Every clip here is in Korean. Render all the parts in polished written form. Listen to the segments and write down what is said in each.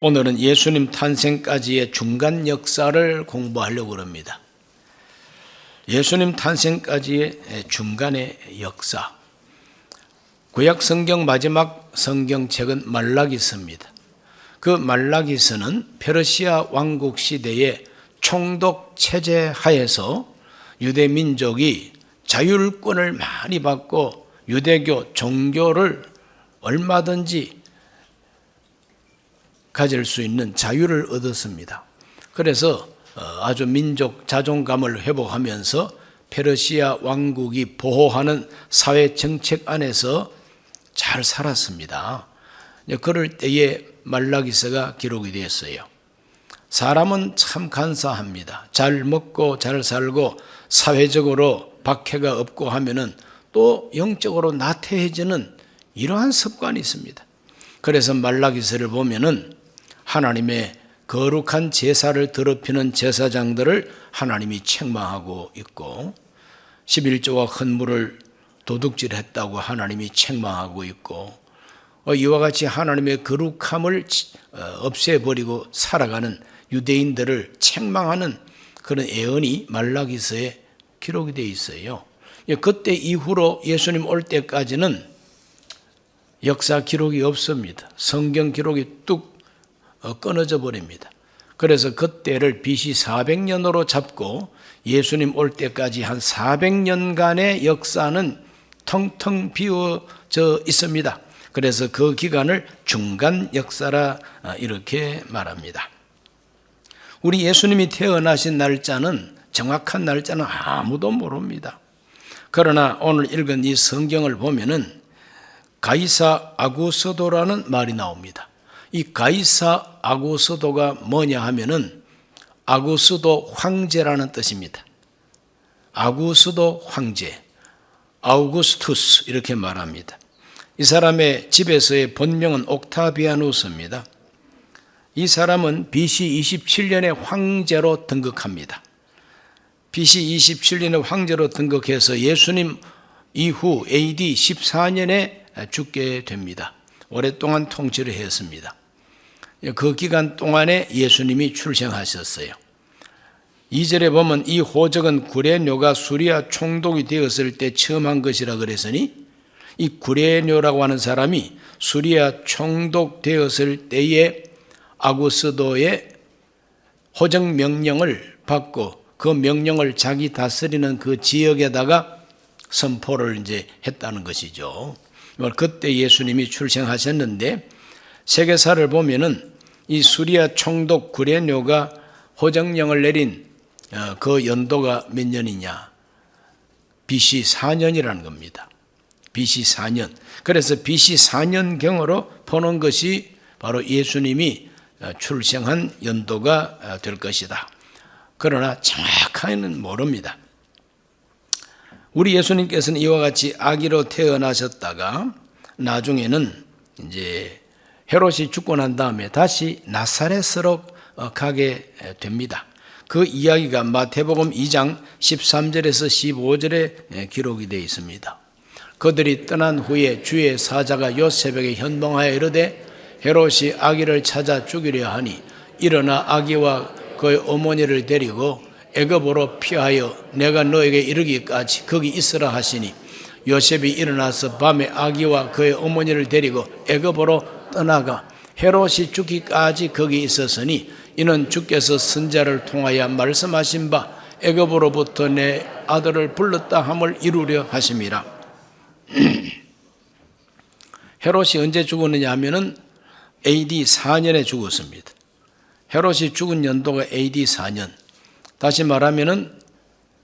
오늘은 예수님 탄생까지의 중간 역사를 공부하려고 합니다. 예수님 탄생까지의 중간의 역사. 구약 성경 마지막 성경책은 말라기서입니다. 그 말라기서는 페르시아 왕국 시대의 총독 체제 하에서 유대 민족이 자율권을 많이 받고 유대교 종교를 얼마든지 가질 수 있는 자유를 얻었습니다. 그래서 아주 민족 자존감을 회복하면서 페르시아 왕국이 보호하는 사회 정책 안에서 잘 살았습니다. 그럴 때에 말라기서가 기록이 되었어요. 사람은 참 간사합니다. 잘 먹고 잘 살고 사회적으로 박해가 없고 하면은 또 영적으로 나태해지는 이러한 습관이 있습니다. 그래서 말라기서를 보면은 하나님의 거룩한 제사를 더럽히는 제사장들을 하나님이 책망하고 있고 11조와 헌물을 도둑질했다고 하나님이 책망하고 있고 이와 같이 하나님의 거룩함을 없애버리고 살아가는 유대인들을 책망하는 그런 예언이 말라기서에 기록이 되어 있어요. 그때 이후로 예수님 올 때까지는 역사 기록이 없습니다. 성경 기록이 뚝 끊어져 버립니다. 그래서 그때를 BC 400년으로 잡고 예수님 올 때까지 한 400년간의 역사는 텅텅 비워져 있습니다. 그래서 그 기간을 중간 역사라 이렇게 말합니다. 우리 예수님이 태어나신 날짜는 정확한 날짜는 아무도 모릅니다. 그러나 오늘 읽은 이 성경을 보면은 가이사 아구스도라는 말이 나옵니다. 이 가이사 아구스도가 뭐냐 하면은 아구스도 황제라는 뜻입니다. 아구스도 황제, 아우구스투스 이렇게 말합니다. 이 사람의 집에서의 본명은 옥타비아누스입니다. 이 사람은 BC 27년에 황제로 등극합니다. BC 27년에 황제로 등극해서 예수님 이후 AD 14년에 죽게 됩니다. 오랫동안 통치를 했습니다. 그 기간 동안에 예수님이 출생하셨어요. 2절에 보면 이 호적은 구레뇨가 수리아 총독이 되었을 때 처음 한 것이라 그랬으니 이 구레뇨라고 하는 사람이 수리아 총독 되었을 때에 아구스도의 호적 명령을 받고 그 명령을 자기 다스리는 그 지역에다가 선포를 이제 했다는 것이죠. 그때 예수님이 출생하셨는데 세계사를 보면은 이 수리아 총독 구레뇨가 호정령을 내린 그 연도가 몇 년이냐? BC 4년이라는 겁니다. BC 4년. 그래서 BC 4년경으로 보는 것이 바로 예수님이 출생한 연도가 될 것이다. 그러나 정확하게는 모릅니다. 우리 예수님께서는 이와 같이 아기로 태어나셨다가 나중에는 이제 헤롯이 죽고 난 다음에 다시 나사렛으로 가게 됩니다. 그 이야기가 마태복음 2장 13절에서 15절에 기록이 되어 있습니다. 그들이 떠난 후에 주의 사자가 요셉에게 현몽하여 이르되 헤롯이 아기를 찾아 죽이려 하니 일어나 아기와 그의 어머니를 데리고 애굽으로 피하여 내가 너에게 이르기까지 거기 있으라 하시니 요셉이 일어나서 밤에 아기와 그의 어머니를 데리고 애굽으로 떠나가 헤롯이 죽기까지 거기 있었으니 이는 주께서 선지자를 통하여 말씀하신 바 애굽으로부터 내 아들을 불렀다 함을 이루려 하심이라. 헤롯이 언제 죽었느냐 하면은 AD 4년에 죽었습니다. 헤롯이 죽은 연도가 AD 4년. 다시 말하면은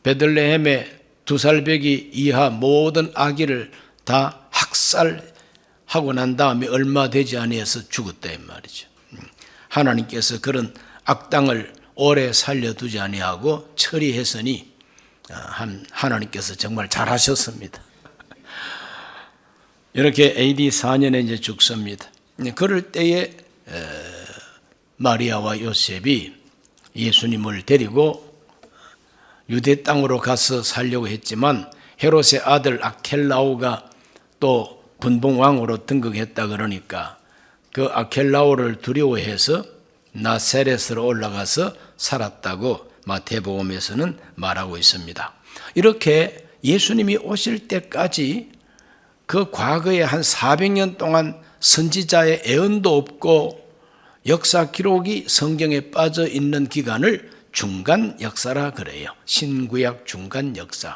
베들레헴의 2살배기 이하 모든 아기를 다 학살하고 난 다음에 얼마 되지 아니해서 죽었다 이 말이죠. 하나님께서 그런 악당을 오래 살려두지 아니하고 처리했으니 하나님께서 정말 잘하셨습니다. 이렇게 AD 4년에 이제 죽습니다. 그럴 때에 마리아와 요셉이 예수님을 데리고 유대 땅으로 가서 살려고 했지만 헤롯의 아들 아켈라오가 또 분봉왕으로 등극했다 그러니까 그 아켈라오를 두려워해서 나사렛으로 올라가서 살았다고 마태복음에서는 말하고 있습니다. 이렇게 예수님이 오실 때까지 그 과거에 한 400년 동안 선지자의 애언도 없고 역사 기록이 성경에 빠져 있는 기간을 중간 역사라 그래요. 신구약 중간 역사.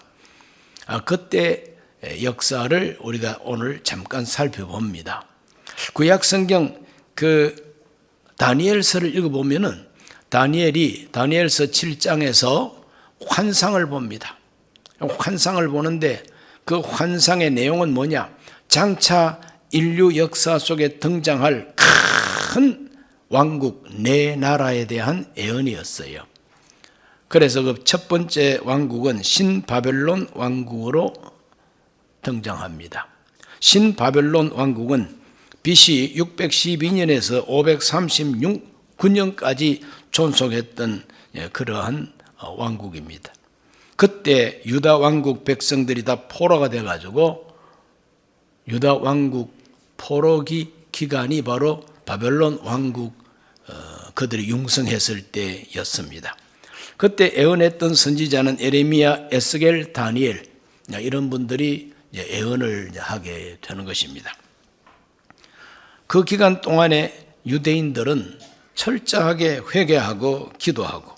그때 역사를 우리가 오늘 잠깐 살펴봅니다. 구약 성경 그 다니엘서를 읽어보면은 다니엘이 다니엘서 7장에서 환상을 봅니다. 환상을 보는데 그 환상의 내용은 뭐냐? 장차 인류 역사 속에 등장할 큰 왕국 네 나라에 대한 예언이었어요. 그래서 그 첫 번째 왕국은 신바벨론 왕국으로 등장합니다. 신바벨론 왕국은 BC 612년에서 536년까지 존속했던 그러한 왕국입니다. 그때 유다 왕국 백성들이 다 포로가 돼가지고 유다 왕국 포로 기간이 바로 바벨론 왕국 그들이 융성했을 때였습니다. 그때 애언했던 선지자는 에레미야, 에스겔, 다니엘 이런 분들이 애언을 하게 되는 것입니다. 그 기간 동안에 유대인들은 철저하게 회개하고 기도하고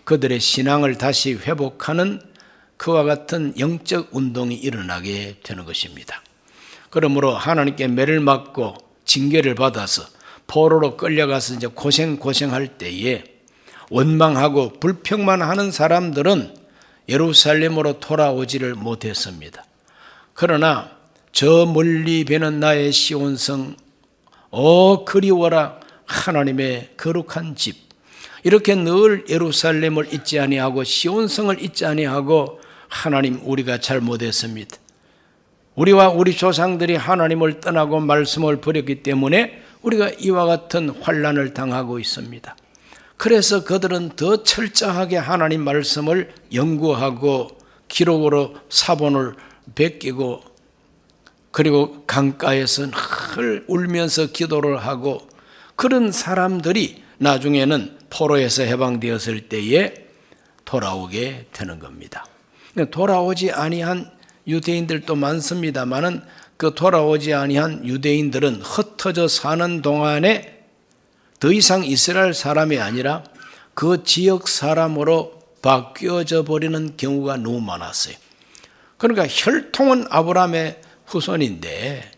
그들의 신앙을 다시 회복하는 그와 같은 영적 운동이 일어나게 되는 것입니다. 그러므로 하나님께 매를 맞고 징계를 받아서 포로로 끌려가서 이제 고생할 때에 원망하고 불평만 하는 사람들은 예루살렘으로 돌아오지를 못했습니다. 그러나 저 멀리 배는 나의 시온성 그리워라 하나님의 거룩한 집 이렇게 늘 예루살렘을 잊지 아니하고 시온성을 잊지 아니하고 하나님 우리가 잘못했습니다. 우리와 우리 조상들이 하나님을 떠나고 말씀을 버렸기 때문에 우리가 이와 같은 환난을 당하고 있습니다. 그래서 그들은 더 철저하게 하나님 말씀을 연구하고 기록으로 사본을 베끼고 그리고 강가에서 늘 울면서 기도를 하고 그런 사람들이 나중에는 포로에서 해방되었을 때에 돌아오게 되는 겁니다. 돌아오지 아니한 유대인들도 많습니다만은 그 돌아오지 아니한 유대인들은 흩어져 사는 동안에 더 이상 이스라엘 사람이 아니라 그 지역 사람으로 바뀌어져 버리는 경우가 너무 많았어요. 그러니까 혈통은 아브라함의 후손인데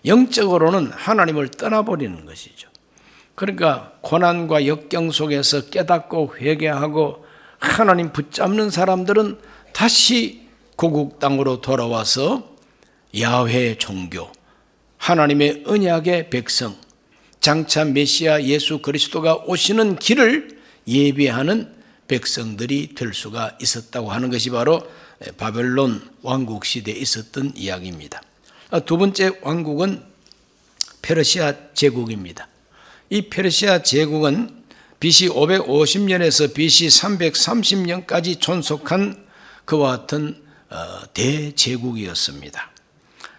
영적으로는 하나님을 떠나버리는 것이죠. 그러니까 고난과 역경 속에서 깨닫고 회개하고 하나님 붙잡는 사람들은 다시 고국 땅으로 돌아와서 야훼 종교, 하나님의 언약의 백성, 장차 메시아 예수 그리스도가 오시는 길을 예비하는 백성들이 될 수가 있었다고 하는 것이 바로 바벨론 왕국 시대에 있었던 이야기입니다. 두 번째 왕국은 페르시아 제국입니다. 이 페르시아 제국은 BC 550년에서 BC 330년까지 존속한 그와 같은 대제국이었습니다.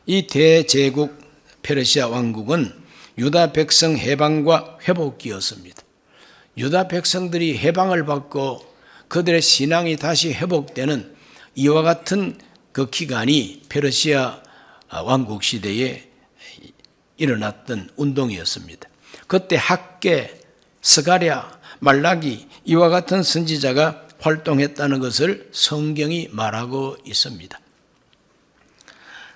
이 대제국 페르시아 왕국은 유다 백성 해방과 회복기였습니다. 유다 백성들이 해방을 받고 그들의 신앙이 다시 회복되는 이와 같은 그 기간이 페르시아 왕국 시대에 일어났던 운동이었습니다. 그때 학개, 스가랴, 말라기 이와 같은 선지자가 활동했다는 것을 성경이 말하고 있습니다.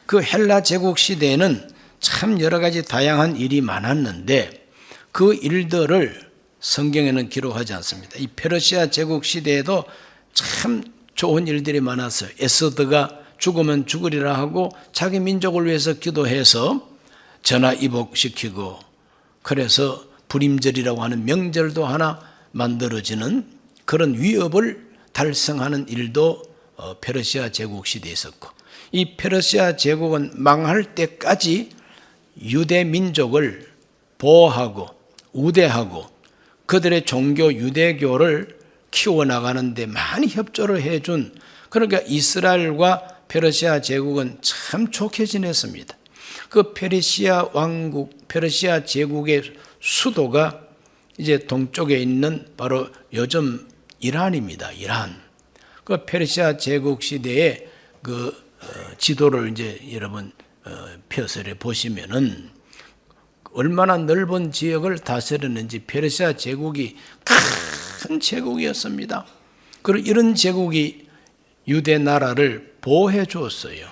그 헬라 제국 시대에는 참 여러 가지 다양한 일이 많았는데 그 일들을 성경에는 기록하지 않습니다. 이 페르시아 제국 시대에도 참 좋은 일들이 많았어요. 에스더가 죽으면 죽으리라 하고 자기 민족을 위해서 기도해서 전화위복시키고 그래서 불임절이라고 하는 명절도 하나 만들어지는 그런 위협을 달성하는 일도 페르시아 제국 시대에 있었고 이 페르시아 제국은 망할 때까지 유대 민족을 보호하고 우대하고 그들의 종교 유대교를 키워나가는 데 많이 협조를 해준 그러니까 이스라엘과 페르시아 제국은 참 좋게 지냈습니다. 그 페르시아 왕국 페르시아 제국의 수도가 이제 동쪽에 있는 바로 요즘 이란입니다. 이란. 그 페르시아 제국 시대의 그 지도를 이제 여러분 펴서를 보시면은 얼마나 넓은 지역을 다스렸는지. 페르시아 제국이 큰 제국이었습니다. 그리고 이런 제국이 유대 나라를 보호해 주었어요.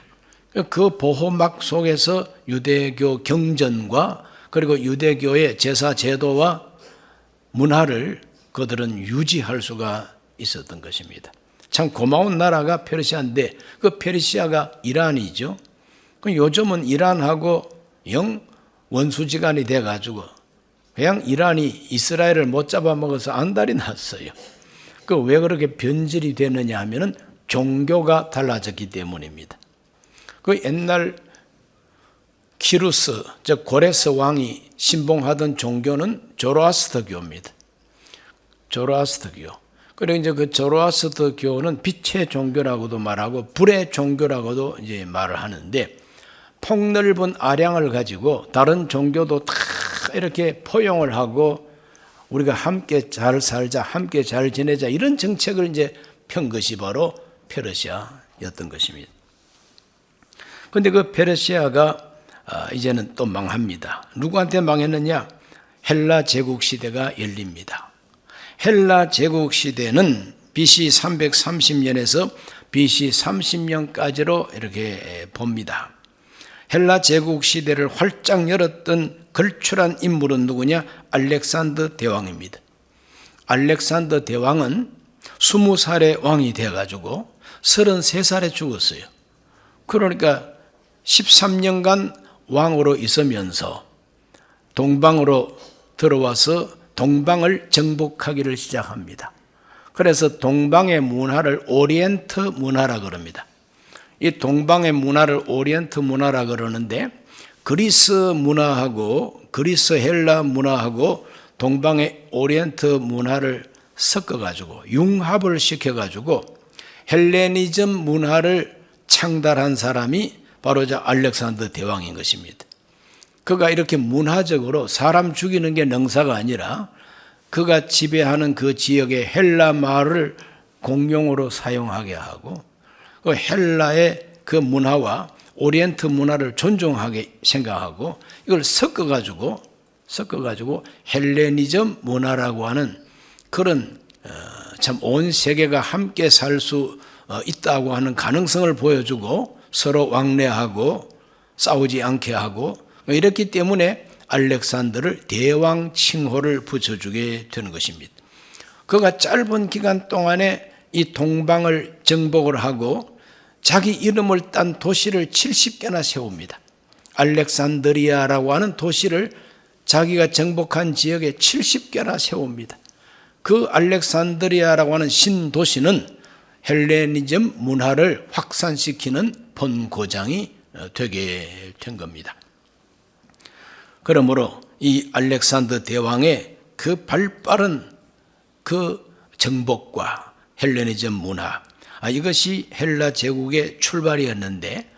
그 보호막 속에서 유대교 경전과 그리고 유대교의 제사 제도와 문화를 그들은 유지할 수가 있었던 것입니다. 참 고마운 나라가 페르시아인데 그 페르시아가 이란이죠. 요즘은 이란하고 영 원수지간이 돼가지고 그냥 이란이 이스라엘을 못 잡아먹어서 안달이 났어요. 그 왜 그렇게 변질이 되느냐 하면은 종교가 달라졌기 때문입니다. 그 옛날 키루스, 즉 고레스 왕이 신봉하던 종교는 조로아스터교입니다. 조로아스터교. 그리고 이제 그 조로아스터교는 빛의 종교라고도 말하고 불의 종교라고도 이제 말을 하는데, 폭넓은 아량을 가지고 다른 종교도 다 이렇게 포용을 하고 우리가 함께 잘 살자, 함께 잘 지내자, 이런 정책을 이제 편 것이 바로 페르시아였던 것입니다. 그런데 그 페르시아가 이제는 또 망합니다. 누구한테 망했느냐? 헬라 제국 시대가 열립니다. 헬라 제국 시대는 BC 330년에서 BC 30년까지로 이렇게 봅니다. 헬라 제국 시대를 활짝 열었던 걸출한 인물은 누구냐? 알렉산더 대왕입니다. 알렉산더 대왕은 20살의 왕이 되어가지고 33살에 죽었어요. 그러니까 13년간 왕으로 있으면서 동방으로 들어와서 동방을 정복하기를 시작합니다. 그래서 동방의 문화를 오리엔트 문화라 그럽니다. 이 동방의 문화를 오리엔트 문화라 그러는데, 그리스 문화하고 그리스 헬라 문화하고 동방의 오리엔트 문화를 섞어가지고 융합을 시켜가지고 헬레니즘 문화를 창달한 사람이 바로 저 알렉산더 대왕인 것입니다. 그가 이렇게 문화적으로 사람 죽이는 게 능사가 아니라 그가 지배하는 그 지역의 헬라 말을 공용으로 사용하게 하고 그 헬라의 그 문화와 오리엔트 문화를 존중하게 생각하고 이걸 섞어가지고 헬레니즘 문화라고 하는 그런 참 온 세계가 함께 살 수 있다고 하는 가능성을 보여주고 서로 왕래하고 싸우지 않게 하고 이렇기 때문에 알렉산더를 대왕 칭호를 붙여주게 되는 것입니다. 그가 짧은 기간 동안에 이 동방을 정복을 하고 자기 이름을 딴 도시를 70개나 세웁니다. 알렉산드리아라고 하는 도시를 자기가 정복한 지역에 70개나 세웁니다. 그 알렉산드리아라고 하는 신도시는 헬레니즘 문화를 확산시키는 본고장이 되게 된 겁니다. 그러므로 이 알렉산더 대왕의 그 발빠른 그 정복과 헬레니즘 문화, 이것이 헬라 제국의 출발이었는데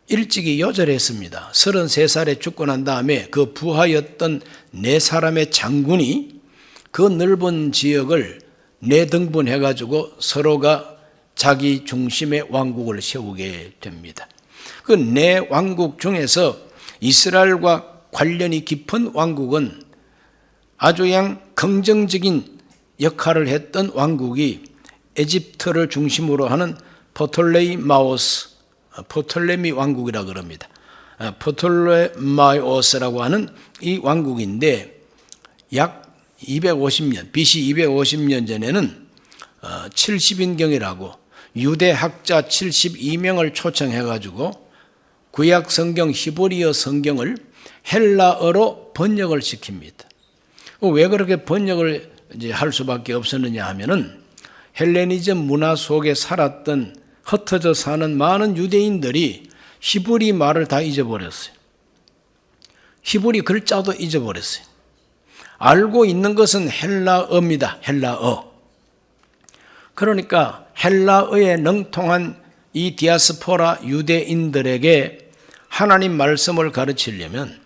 일찍이 요절했습니다. 33살에 죽고 난 다음에 그 부하였던 4사람의 장군이 그 넓은 지역을 4등분해가지고 서로가 자기 중심의 왕국을 세우게 됩니다. 그 4왕국 중에서 이스라엘과 관련이 깊은 왕국은 아주 그냥 긍정적인 역할을 했던 왕국이 에집트를 중심으로 하는 포톨레미 왕국이라고 그럽니다. 포톨레마이오스라고 하는 이 왕국인데 약 250년, BC 250년 전에는 70인경이라고 유대 학자 72명을 초청해가지고 구약 성경 히브리어 성경을 헬라어로 번역을 시킵니다. 왜 그렇게 번역을 이제 할 수밖에 없었느냐 하면은 헬레니즘 문화 속에 살았던 흩어져 사는 많은 유대인들이 히브리 말을 다 잊어버렸어요. 히브리 글자도 잊어버렸어요. 알고 있는 것은 헬라어입니다. 헬라어. 그러니까 헬라어에 능통한 이 디아스포라 유대인들에게 하나님 말씀을 가르치려면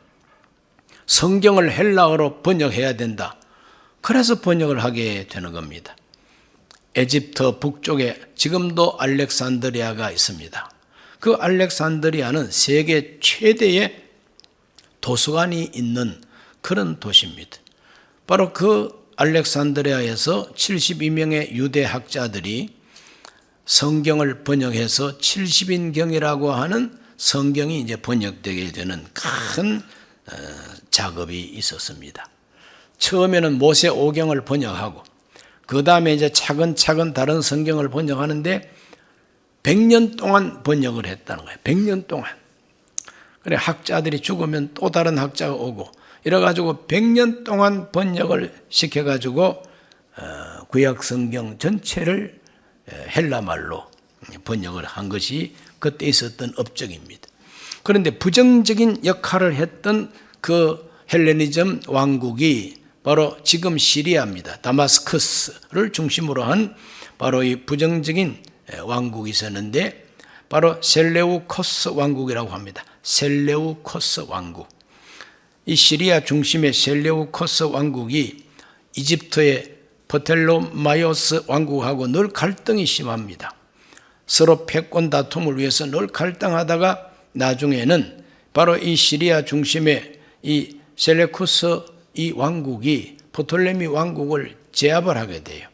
성경을 헬라어로 번역해야 된다. 그래서 번역을 하게 되는 겁니다. 에집트 북쪽에 지금도 알렉산드리아가 있습니다. 그 알렉산드리아는 세계 최대의 도서관이 있는 그런 도시입니다. 바로 그 알렉산드리아에서 72명의 유대 학자들이 성경을 번역해서 70인경이라고 하는 성경이 이제 번역되게 되는 큰 작업이 있었습니다. 처음에는 모세 오경을 번역하고 그 다음에 이제 차근차근 다른 성경을 번역하는데 100년 동안 번역을 했다는 거예요. 100년 동안. 그래 학자들이 죽으면 또 다른 학자가 오고 이래가지고 100년 동안 번역을 시켜가지고 구약 성경 전체를 헬라말로 번역을 한 것이 그때 있었던 업적입니다. 그런데 부정적인 역할을 했던 그 헬레니즘 왕국이 바로 지금 시리아입니다. 다마스커스를 중심으로 한 바로 이 부정적인 왕국이 있었는데 바로 셀레우코스 왕국이라고 합니다. 셀레우코스 왕국. 이 시리아 중심의 셀레우코스 왕국이 이집트의 프텔로마이오스 왕국하고 늘 갈등이 심합니다. 서로 패권 다툼을 위해서 늘 갈등하다가 나중에는 바로 이 시리아 중심의 이 셀레우코스 이 왕국이 프톨레미 왕국을 제압을 하게 돼요.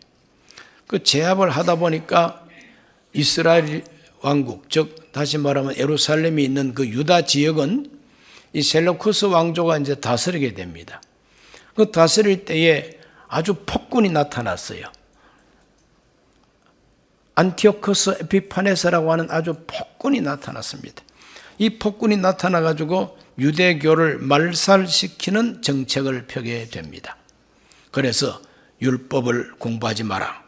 그 제압을 하다 보니까 이스라엘 왕국, 즉 다시 말하면 예루살렘이 있는 그 유다 지역은 이 셀레우코스 왕조가 이제 다스리게 됩니다. 그 다스릴 때에 아주 폭군이 나타났어요. 안티오코스 에피파네스라고 하는 아주 폭군이 나타났습니다. 이 폭군이 나타나가지고 유대교를 말살시키는 정책을 펴게 됩니다. 그래서 율법을 공부하지 마라.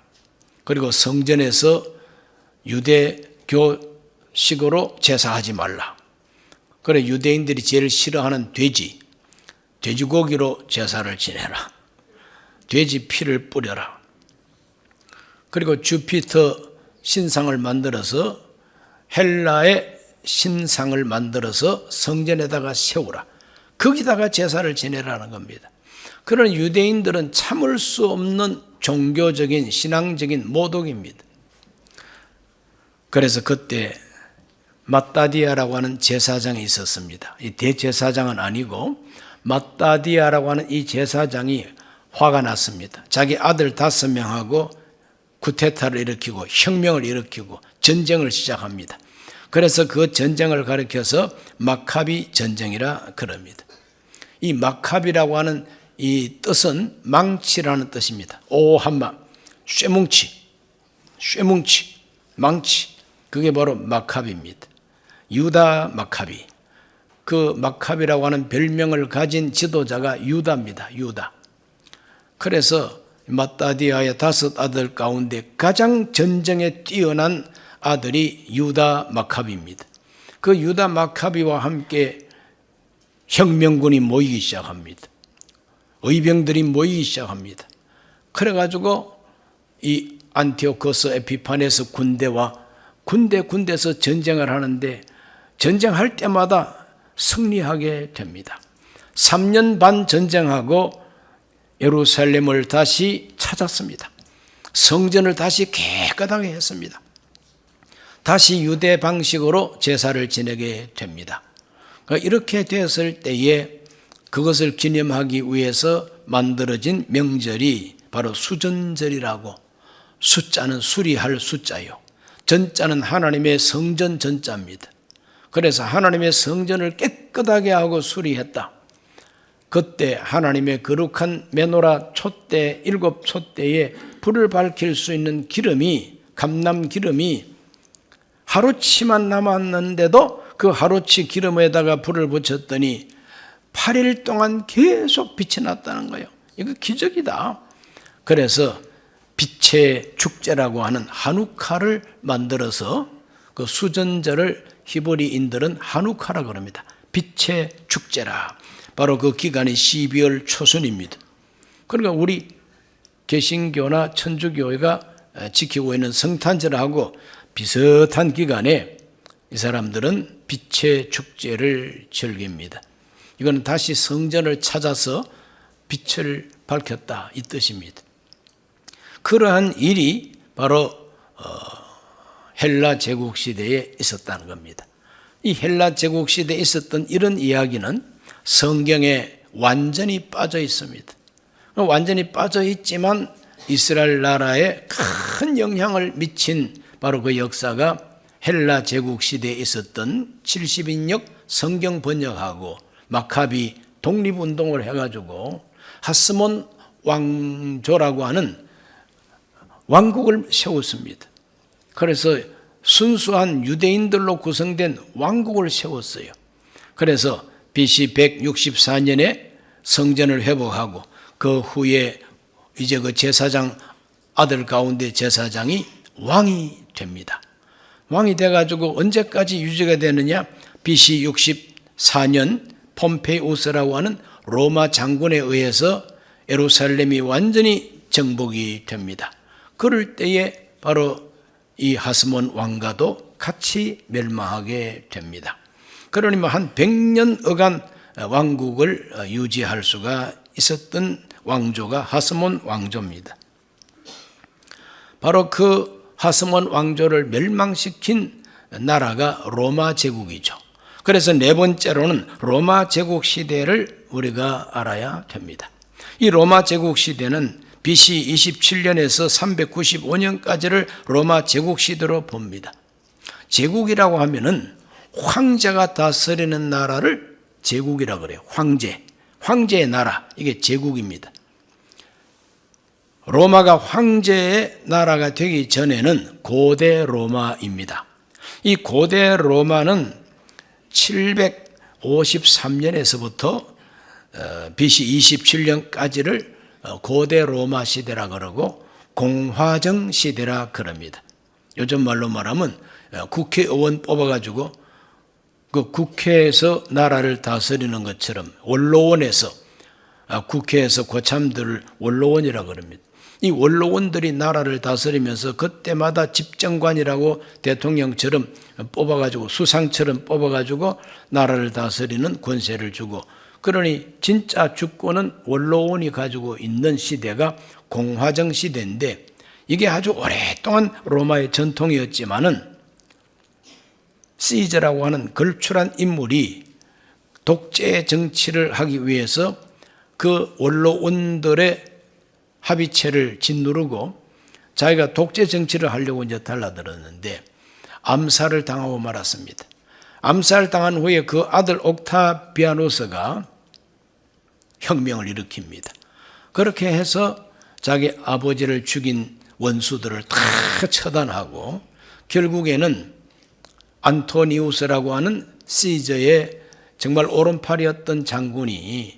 그리고 성전에서 유대교식으로 제사하지 말라. 그래 유대인들이 제일 싫어하는 돼지고기로 제사를 지내라. 돼지 피를 뿌려라. 그리고 주피터 신상을 만들어서 헬라의 신상을 만들어서 성전에다가 세우라. 거기다가 제사를 지내라는 겁니다. 그런 유대인들은 참을 수 없는 종교적인 신앙적인 모독입니다. 그래서 그때 마따디아라고 하는 제사장이 있었습니다. 이 대제사장은 아니고 마따디아라고 하는 이 제사장이 화가 났습니다. 자기 아들 5명하고 쿠데타를 일으키고 혁명을 일으키고 전쟁을 시작합니다. 그래서 그 전쟁을 가리켜서 마카비 전쟁이라 그럽니다. 이 마카비라고 하는 이 뜻은 망치라는 뜻입니다. 오한마, 쇠뭉치, 망치. 그게 바로 마카비입니다. 유다 마카비. 그 마카비라고 하는 별명을 가진 지도자가 유다입니다. 유다. 그래서 마따디아의 5 아들 가운데 가장 전쟁에 뛰어난 아들이 유다 마카비입니다. 그 유다 마카비와 함께 혁명군이 모이기 시작합니다. 의병들이 모이기 시작합니다. 그래가지고 이 안티오코스 에피파네스 군대와 군대에서 전쟁을 하는데 전쟁할 때마다 승리하게 됩니다. 3년 반 전쟁하고 예루살렘을 다시 찾았습니다. 성전을 다시 깨끗하게 했습니다. 다시 유대 방식으로 제사를 지내게 됩니다. 이렇게 되었을 때에 그것을 기념하기 위해서 만들어진 명절이 바로 수전절이라고, 숫자는 수리할 숫자요, 전자는 하나님의 성전 전자입니다. 그래서 하나님의 성전을 깨끗하게 하고 수리했다. 그때 하나님의 거룩한 메노라 촛대 7 촛대에 불을 밝힐 수 있는 기름이, 감람 기름이 하루치만 남았는데도 그 하루치 기름에다가 불을 붙였더니 8일 동안 계속 빛이 났다는 거예요. 이거 기적이다. 그래서 빛의 축제라고 하는 하누카를 만들어서 그 수전절을 히브리인들은 하누카라고 합니다. 빛의 축제라. 바로 그 기간이 12월 초순입니다. 그러니까 우리 개신교나 천주교회가 지키고 있는 성탄절하고 비슷한 기간에 이 사람들은 빛의 축제를 즐깁니다. 이거는 다시 성전을 찾아서 빛을 밝혔다 이 뜻입니다. 그러한 일이 바로 헬라 제국 시대에 있었다는 겁니다. 이 헬라 제국 시대에 있었던 이런 이야기는 성경에 완전히 빠져 있습니다. 완전히 빠져 있지만 이스라엘 나라에 큰 영향을 미친 바로 그 역사가 헬라 제국 시대에 있었던 70인역 성경 번역하고 마카비 독립운동을 해가지고 하스몬 왕조라고 하는 왕국을 세웠습니다. 그래서 순수한 유대인들로 구성된 왕국을 세웠어요. 그래서 BC 164년에 성전을 회복하고 그 후에 이제 그 제사장 아들 가운데 제사장이 왕이 됩니다. 왕이 돼가지고 언제까지 유지가 되느냐? BC 64년 폼페이우스라고 하는 로마 장군에 의해서 예루살렘이 완전히 정복이 됩니다. 그럴 때에 바로 이 하스몬 왕가도 같이 멸망하게 됩니다. 그러니 한 100년여간 왕국을 유지할 수가 있었던 왕조가 하스몬 왕조입니다. 바로 그 하스몬 왕조를 멸망시킨 나라가 로마 제국이죠. 그래서 네 번째로는 로마 제국 시대를 우리가 알아야 됩니다. 이 로마 제국 시대는 BC 27년에서 395년까지를 로마 제국 시대로 봅니다. 제국이라고 하면은 황제가 다스리는 나라를 제국이라고 그래요. 황제의 나라, 이게 제국입니다. 로마가 황제의 나라가 되기 전에는 고대 로마입니다. 이 고대 로마는 753년에서부터 BC 27년까지를 고대 로마 시대라 그러고 공화정 시대라 그럽니다. 요즘 말로 말하면 국회의원 뽑아가지고 그 국회에서 나라를 다스리는 것처럼 원로원에서 국회에서 고참들을 원로원이라 그럽니다. 이 원로원들이 나라를 다스리면서 그때마다 집정관이라고 대통령처럼 뽑아가지고 수상처럼 뽑아가지고 나라를 다스리는 권세를 주고, 그러니 진짜 주권은 원로원이 가지고 있는 시대가 공화정 시대인데, 이게 아주 오랫동안 로마의 전통이었지만은 시저라고 하는 걸출한 인물이 독재 정치를 하기 위해서 그 원로원들의 합의체를 짓누르고 자기가 독재 정치를 하려고 이제 달라들었는데 암살을 당하고 말았습니다. 암살당한 후에 그 아들 옥타비아누스가 혁명을 일으킵니다. 그렇게 해서 자기 아버지를 죽인 원수들을 다 처단하고 결국에는 안토니우스라고 하는 시저의 정말 오른팔이었던 장군이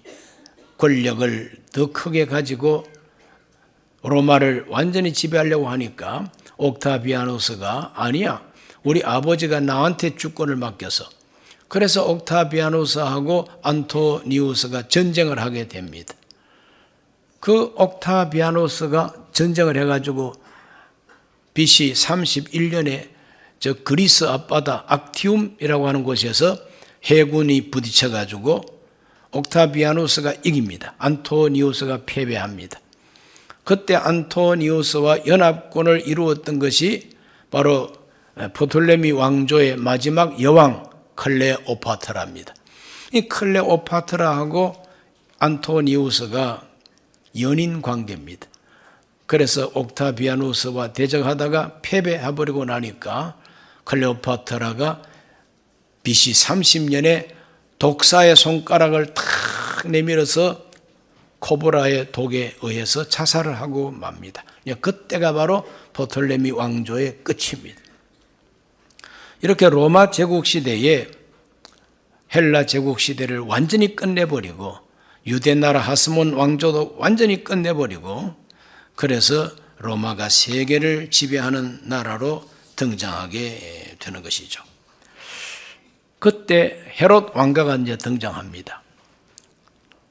권력을 더 크게 가지고 로마를 완전히 지배하려고 하니까 옥타비아누스가 아니야, 우리 아버지가 나한테 주권을 맡겨서, 그래서 옥타비아누스하고 안토니우스가 전쟁을 하게 됩니다. 그 옥타비아누스가 전쟁을 해가지고 BC 31년에 저 그리스 앞바다 악티움이라고 하는 곳에서 해군이 부딪혀가지고 옥타비아누스가 이깁니다. 안토니우스가 패배합니다. 그때 안토니우스와 연합군을 이루었던 것이 바로 프톨레미 왕조의 마지막 여왕 클레오파트라입니다. 이 클레오파트라하고 안토니우스가 연인 관계입니다. 그래서 옥타비아누스와 대적하다가 패배해버리고 나니까 클레오파트라가 BC 30년에 독사의 손가락을 탁 내밀어서 코브라의 독에 의해서 자살을 하고 맙니다. 그때가 바로 프톨레미 왕조의 끝입니다. 이렇게 로마 제국 시대에 헬라 제국 시대를 완전히 끝내버리고 유대 나라 하스몬 왕조도 완전히 끝내버리고, 그래서 로마가 세계를 지배하는 나라로 등장하게 되는 것이죠. 그때 헤롯 왕가가 이제 등장합니다.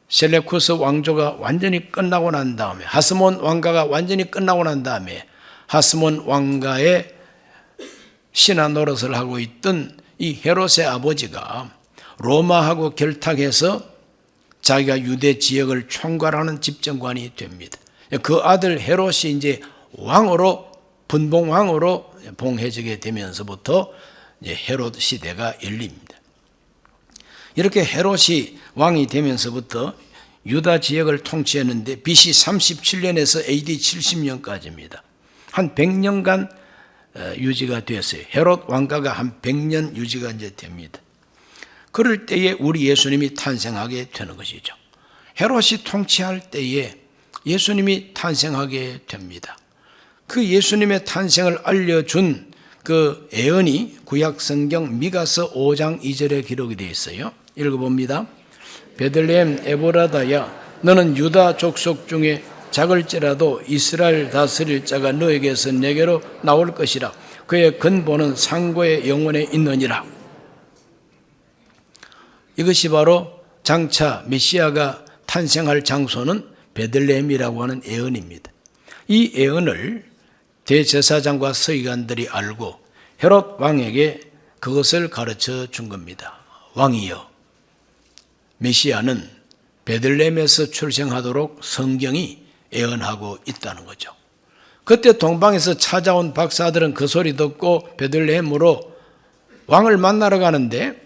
셀레쿠스 왕조가 완전히 끝나고 난 다음에, 하스몬 왕가가 완전히 끝나고 난 다음에 하스몬 왕가의 신하 노릇을 하고 있던 이 헤롯의 아버지가 로마하고 결탁해서 자기가 유대 지역을 총괄하는 집정관이 됩니다. 그 아들 헤롯이 이제 왕으로, 분봉왕으로 봉해지게 되면서부터 이제 헤롯 시대가 열립니다. 이렇게 헤롯이 왕이 되면서부터 유다 지역을 통치했는데 BC 37년에서 AD 70년까지입니다. 한 100년간 유지가 됐어요. 헤롯 왕가가 한 100년 유지가 이제 됩니다. 그럴 때에 우리 예수님이 탄생하게 되는 것이죠. 헤롯이 통치할 때에 예수님이 탄생하게 됩니다. 그 예수님의 탄생을 알려준 그 예언이 구약성경 미가서 5장 2절에 기록이 되어 있어요. 읽어봅니다. 베들레헴 에브라다야, 너는 유다 족속 중에 작을지라도 이스라엘 다스릴 자가 너에게서 내게로 나올 것이라. 그의 근본은 상고의 영혼에 있느니라. 이것이 바로 장차 메시아가 탄생할 장소는 베들레헴이라고 하는 예언입니다. 이 예언을 대제사장과 서기관들이 알고 헤롯 왕에게 그것을 가르쳐 준 겁니다. 왕이여, 메시아는 베들레헴에서 출생하도록 성경이 예언하고 있다는 거죠. 그때 동방에서 찾아온 박사들은 그 소리 듣고 베들레헴으로 왕을 만나러 가는데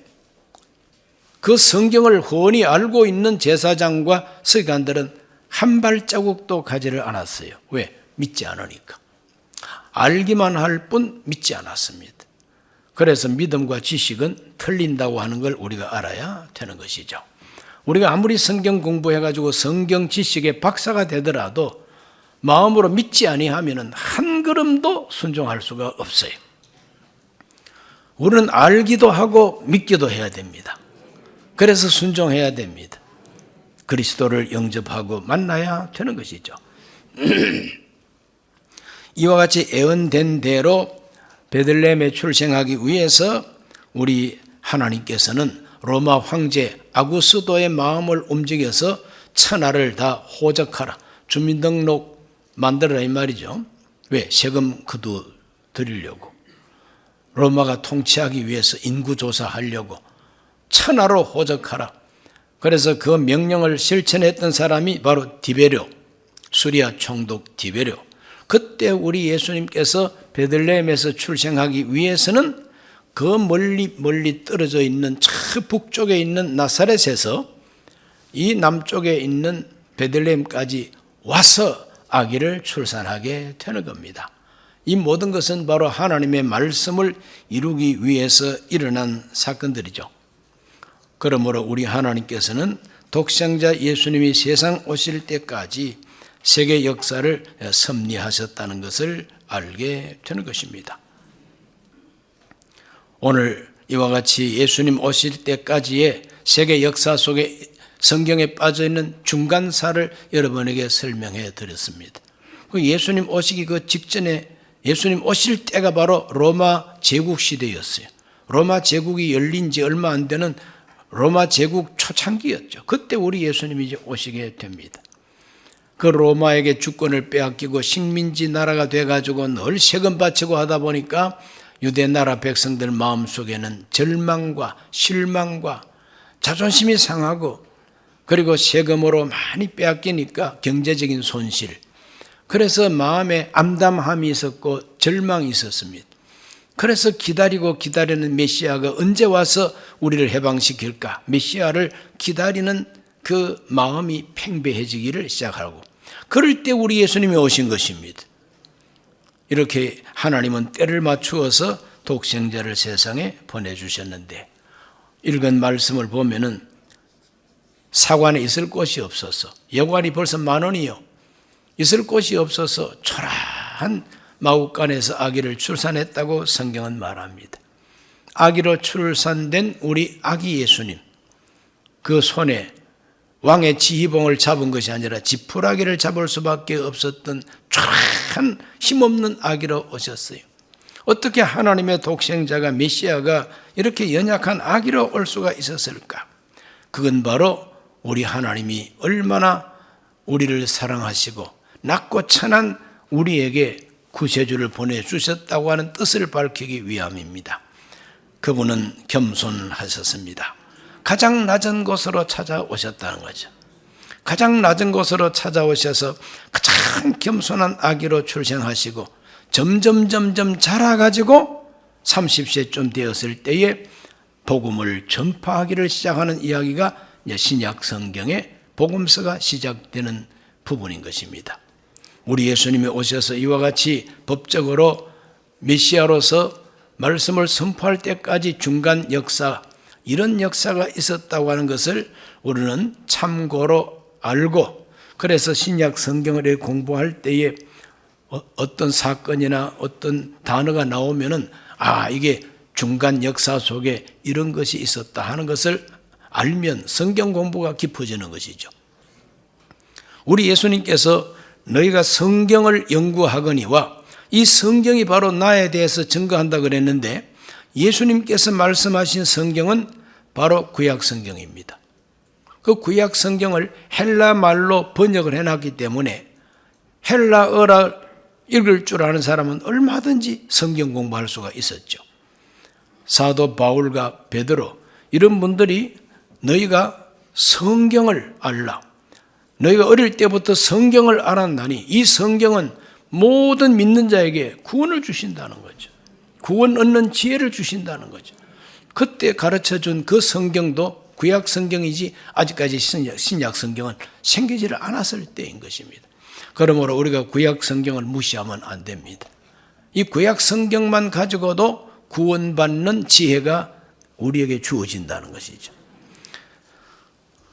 그 성경을 훤히 알고 있는 제사장과 서기관들은 한 발자국도 가지를 않았어요. 왜? 믿지 않으니까. 알기만 할 뿐 믿지 않았습니다. 그래서 믿음과 지식은 틀린다고 하는 걸 우리가 알아야 되는 것이죠. 우리가 아무리 성경 공부해가지고 성경 지식의 박사가 되더라도 마음으로 믿지 아니하면 한 걸음도 순종할 수가 없어요. 우리는 알기도 하고 믿기도 해야 됩니다. 그래서 순종해야 됩니다. 그리스도를 영접하고 만나야 되는 것이죠. 이와 같이 예언된 대로 베들레헴에 출생하기 위해서 우리 하나님께서는 로마 황제 아구스도의 마음을 움직여서 천하를 다 호적하라, 주민등록 만들어라 이 말이죠. 왜? 세금 거두 드리려고, 로마가 통치하기 위해서 인구조사하려고 천하로 호적하라. 그래서 그 명령을 실천했던 사람이 바로 디베료, 수리아 총독 디베료. 그때 우리 예수님께서 베들레헴에서 출생하기 위해서는 그 멀리 떨어져 있는 저 북쪽에 있는 나사렛에서 이 남쪽에 있는 베들레헴까지 와서 아기를 출산하게 되는 겁니다. 이 모든 것은 바로 하나님의 말씀을 이루기 위해서 일어난 사건들이죠. 그러므로 우리 하나님께서는 독생자 예수님이 세상 오실 때까지 세계 역사를 섭리하셨다는 것을 알게 되는 것입니다. 오늘 이와 같이 예수님 오실 때까지의 세계 역사 속에 성경에 빠져있는 중간사를 여러분에게 설명해 드렸습니다. 예수님 오시기 그 직전에 예수님 오실 때가 바로 로마 제국 시대였어요. 로마 제국이 열린 지 얼마 안 되는 로마 제국 초창기였죠. 그때 우리 예수님이 이제 오시게 됩니다. 그 로마에게 주권을 빼앗기고 식민지 나라가 돼가지고 늘 세금 바치고 하다 보니까 유대 나라 백성들 마음속에는 절망과 실망과 자존심이 상하고, 그리고 세금으로 많이 빼앗기니까 경제적인 손실, 그래서 마음에 암담함이 있었고 절망이 있었습니다. 그래서 기다리는 메시아가 언제 와서 우리를 해방시킬까, 메시아를 기다리는 그 마음이 팽배해지기를 시작하고, 그럴 때 우리 예수님이 오신 것입니다. 이렇게 하나님은 때를 맞추어서 독생자를 세상에 보내주셨는데, 읽은 말씀을 보면은 사관에 있을 곳이 없어서, 여관이 벌써 10,000원이요, 있을 곳이 없어서 초라한 마구간에서 아기를 출산했다고 성경은 말합니다. 아기로 출산된 우리 아기 예수님, 그 손에 왕의 지휘봉을 잡은 것이 아니라 지푸라기를 잡을 수밖에 없었던 초라한 힘없는 아기로 오셨어요. 어떻게 하나님의 독생자가, 메시아가 이렇게 연약한 아기로 올 수가 있었을까? 그건 바로 우리 하나님이 얼마나 우리를 사랑하시고 낮고 천한 우리에게 구세주를 보내주셨다고 하는 뜻을 밝히기 위함입니다. 그분은 겸손하셨습니다. 가장 낮은 곳으로 찾아오셨다는 거죠. 가장 낮은 곳으로 찾아오셔서 가장 겸손한 아기로 출생하시고 점점 자라가지고 30세쯤 되었을 때에 복음을 전파하기를 시작하는 이야기가 신약 성경의 복음서가 시작되는 부분인 것입니다. 우리 예수님이 오셔서 이와 같이 법적으로 메시아로서 말씀을 선포할 때까지 중간 역사, 이런 역사가 있었다고 하는 것을 우리는 참고로 알고, 그래서 신약 성경을 공부할 때에 어떤 사건이나 어떤 단어가 나오면은 이게 중간 역사 속에 이런 것이 있었다 하는 것을 알면 성경 공부가 깊어지는 것이죠. 우리 예수님께서 너희가 성경을 연구하거니와, 이 성경이 바로 나에 대해서 증거한다 그랬는데, 예수님께서 말씀하신 성경은 바로 구약 성경입니다. 그 구약 성경을 헬라 말로 번역을 해놨기 때문에 헬라어를 읽을 줄 아는 사람은 얼마든지 성경 공부할 수가 있었죠. 사도 바울과 베드로, 이런 분들이 너희가 성경을 알라, 너희가 어릴 때부터 성경을 알았나니 이 성경은 모든 믿는 자에게 구원을 주신다는 거죠. 구원 얻는 지혜를 주신다는 거죠. 그때 가르쳐준 그 성경도 구약 성경이지 아직까지 신약 성경은 생기지를 않았을 때인 것입니다. 그러므로 우리가 구약 성경을 무시하면 안 됩니다. 이 구약 성경만 가지고도 구원받는 지혜가 우리에게 주어진다는 것이죠.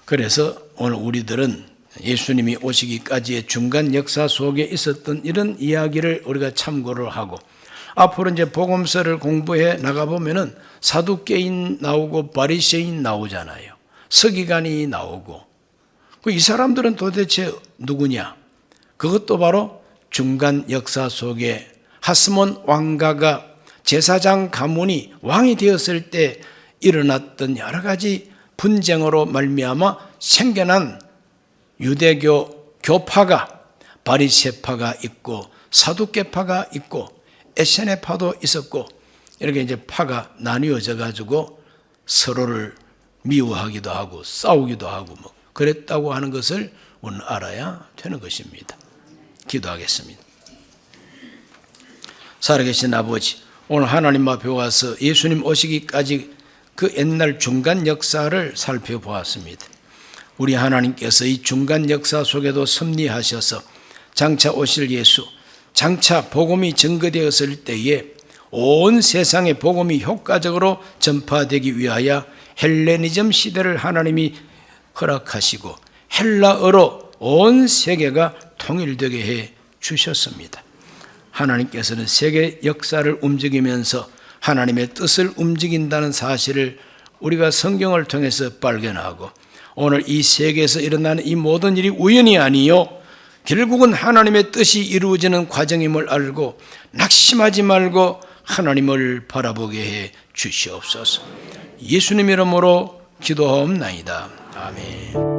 그래서 오늘 우리들은 예수님이 오시기까지의 중간 역사 속에 있었던 이런 이야기를 우리가 참고를 하고, 앞으로 이제 복음서를 공부해 나가보면은 사두개인 나오고 바리새인 나오잖아요. 서기관이 나오고, 이 사람들은 도대체 누구냐? 그것도 바로 중간 역사 속에 하스몬 왕가가 제사장 가문이 왕이 되었을 때 일어났던 여러 가지 분쟁으로 말미암아 생겨난 유대교 교파가, 바리새파가 있고 사두개파가 있고 에세네파도 있었고, 이렇게 이제 파가 나뉘어져 가지고 서로를 미워하기도 하고 싸우기도 하고 그랬다고 하는 것을 오늘 알아야 되는 것입니다. 기도하겠습니다. 살아계신 아버지, 오늘 하나님 앞에 와서 예수님 오시기까지 그 옛날 중간 역사를 살펴보았습니다. 우리 하나님께서 이 중간 역사 속에도 섭리하셔서 장차 오실 예수, 장차 복음이 증거되었을 때에 온 세상에 복음이 효과적으로 전파되기 위하여 헬레니즘 시대를 하나님이 허락하시고 헬라어로 온 세계가 통일되게 해 주셨습니다. 하나님께서는 세계 역사를 움직이면서 하나님의 뜻을 움직인다는 사실을 우리가 성경을 통해서 발견하고, 오늘 이 세계에서 일어나는 이 모든 일이 우연이 아니요 결국은 하나님의 뜻이 이루어지는 과정임을 알고 낙심하지 말고 하나님을 바라보게 해 주시옵소서. 예수님 이름으로 기도하옵나이다. 아멘.